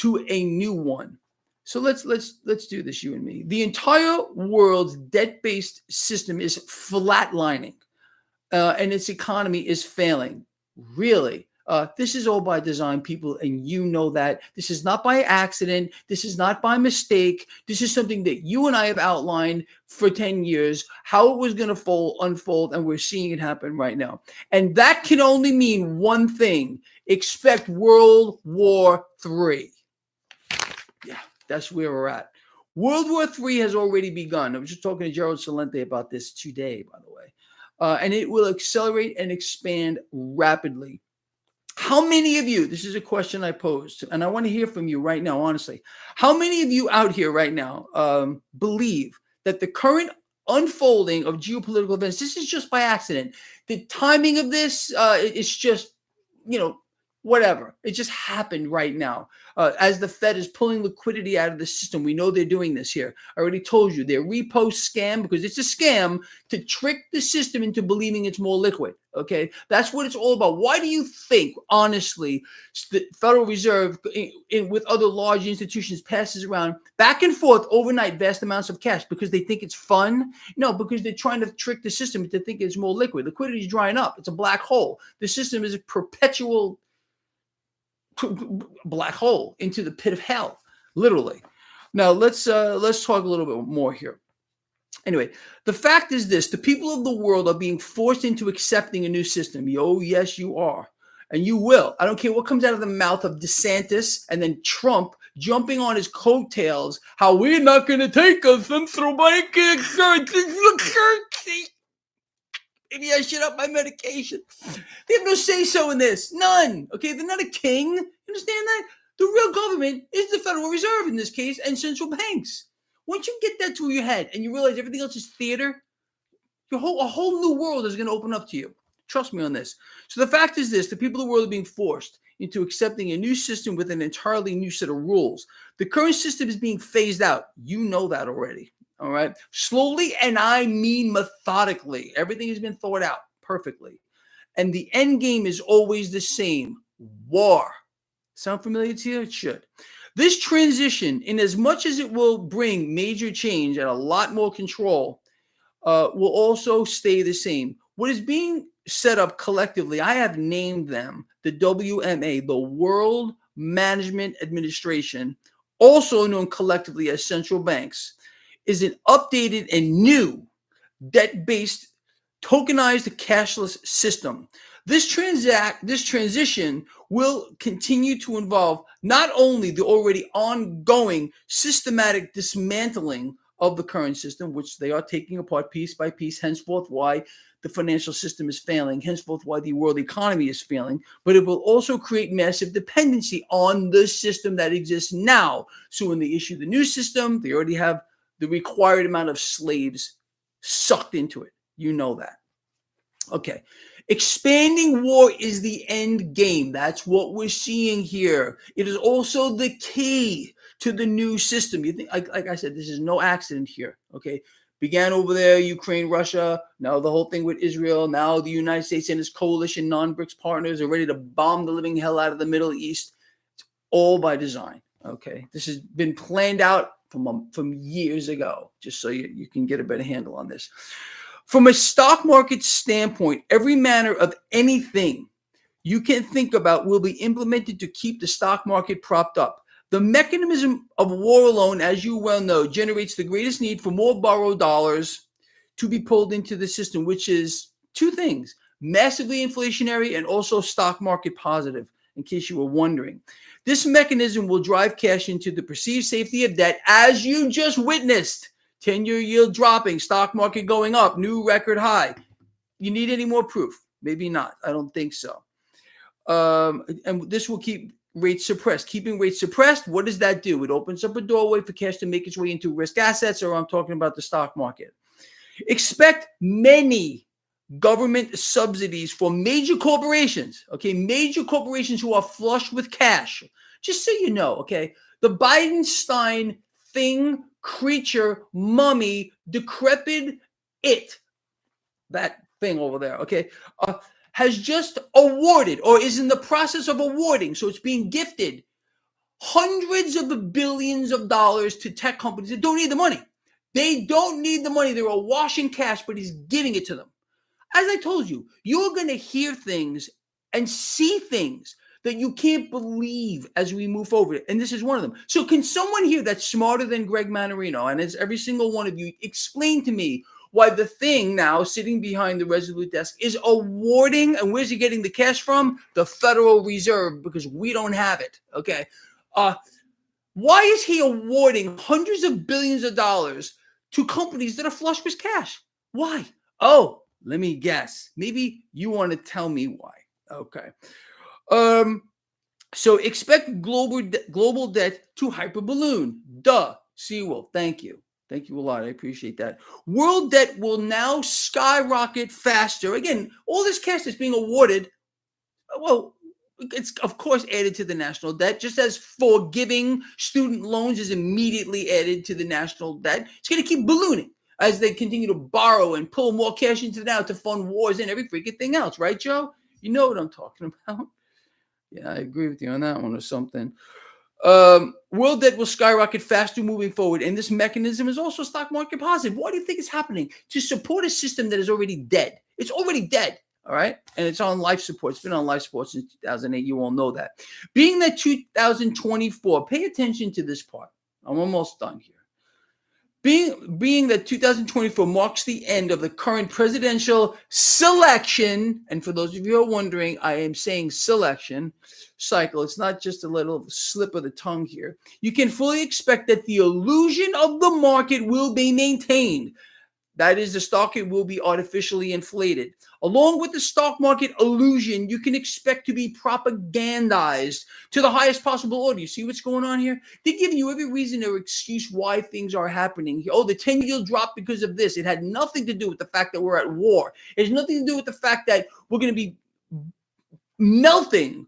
to a new one. So let's do this, you and me. The entire world's debt-based system is flatlining, and its economy is failing. Really. This is all by design, people, and you know that. This is not by accident. This is not by mistake. This is something that you and I have outlined for 10 years, how it was going to unfold, and we're seeing it happen right now. And that can only mean one thing. Expect World War III. Yeah, that's where we're at. World War III has already begun. I was just talking to Gerald Celente about this today, by the way. And it will accelerate and expand rapidly. How many of you, this is a question I posed, and I want to hear from you right now, honestly. How many of you out here right now believe that the current unfolding of geopolitical events, this is just by accident? The timing of this, it's just, whatever. It just happened right now. As the Fed is pulling liquidity out of the system, we know they're doing this here. I already told you, they're repo scam, because it's a scam to trick the system into believing it's more liquid. Okay, that's what it's all about. Why do you think, honestly, the Federal Reserve, with other large institutions, passes around back and forth overnight vast amounts of cash? Because they think it's fun? No, because they're trying to trick the system to think it's more liquid. Liquidity is drying up. It's a black hole. The system is a perpetual black hole into the pit of hell, literally. Now let's talk a little bit more here. Anyway, the fact is this: the people of the world are being forced into accepting a new system. Yes, you are, and you will. I don't care what comes out of the mouth of DeSantis and then Trump jumping on his coattails. How we're not going to take a central bank currency. Maybe I should up my medication. They have no say-so in this. None. Okay, they're not a king. You understand that? The real government is the Federal Reserve in this case and central banks. Once you get that through your head and you realize everything else is theater, a whole new world is going to open up to you. Trust me on this. So the fact is this: the people of the world are being forced into accepting a new system with an entirely new set of rules. The current system is being phased out. You know that already. All right. Slowly, and I mean methodically. Everything has been thought out perfectly. And the end game is always the same: war. Sound familiar to you? It should. This transition, in as much as it will bring major change and a lot more control, will also stay the same. What is being set up collectively, I have named them the WMA, the World Management Administration, also known collectively as central banks, is an updated and new debt-based tokenized cashless system. This transition will continue to involve not only the already ongoing systematic dismantling of the current system, which they are taking apart piece by piece, henceforth why the financial system is failing, henceforth why the world economy is failing, but it will also create massive dependency on the system that exists now. So when they issue the new system, they already have the required amount of slaves sucked into it. You know that. Okay. Expanding war is the end game. That's what we're seeing here. It is also the key to the new system. You think, like I said, this is no accident here. Okay. Began over there, Ukraine, Russia. Now the whole thing with Israel. Now the United States and its coalition, non-BRICS partners are ready to bomb the living hell out of the Middle East. It's all by design. Okay. This has been planned out from years ago, just so you can get a better handle on this. From a stock market standpoint, every manner of anything you can think about will be implemented to keep the stock market propped up. The mechanism of war alone, as you well know, generates the greatest need for more borrowed dollars to be pulled into the system, which is two things: massively inflationary and also stock market positive, in case you were wondering. This mechanism will drive cash into the perceived safety of debt, as you just witnessed. 10-year yield dropping, stock market going up, new record high. You need any more proof? Maybe not. I don't think so. And this will keep rates suppressed. Keeping rates suppressed, what does that do? It opens up a doorway for cash to make its way into risk assets, or I'm talking about the stock market. Expect many government subsidies for major corporations, okay? Major corporations who are flush with cash. Just so you know, okay? The Bidenstein thing, creature, mummy, decrepit that thing over there, okay, has just awarded or is in the process of awarding, so it's being gifted hundreds of billions of dollars to tech companies that don't need the money. They don't need the money. They're awash in cash, but he's giving it to them. As I told you, you're going to hear things and see things that you can't believe as we move forward. And this is one of them. So can someone here that's smarter than Greg Manarino, and as every single one of you, explain to me why the thing now sitting behind the Resolute desk is awarding, and where's he getting the cash from? The Federal Reserve, because we don't have it. Okay. Why is he awarding hundreds of billions of dollars to companies that are flush with cash? Why? Oh, let me guess. Maybe you want to tell me why. Okay. So expect global debt to hyperballoon. Duh. Seawolf. Thank you. Thank you a lot. I appreciate that. World debt will now skyrocket faster. Again, all this cash that's being awarded, well, it's of course added to the national debt, just as forgiving student loans is immediately added to the national debt. It's going to keep ballooning as they continue to borrow and pull more cash into now to fund wars and every freaking thing else, right, Joe? You know what I'm talking about. Yeah, I agree with you on that one or something. World debt will skyrocket faster moving forward, and this mechanism is also stock market positive. Why do you think it's happening? To support a system that is already dead. It's already dead. All right. And it's on life support. It's been on life support since 2008. You all know that. Being that 2024, pay attention to this part. I'm almost done here. Being that 2024 marks the end of the current presidential selection, and for those of you who are wondering, I am saying selection cycle. It's not just a little slip of the tongue here. You can fully expect that the illusion of the market will be maintained. That is, the stock market will be artificially inflated. Along with the stock market illusion, you can expect to be propagandized to the highest possible order. You see what's going on here? They're giving you every reason or excuse why things are happening. Oh, the 10-year dropped because of this. It had nothing to do with the fact that we're at war. It has nothing to do with the fact that we're going to be melting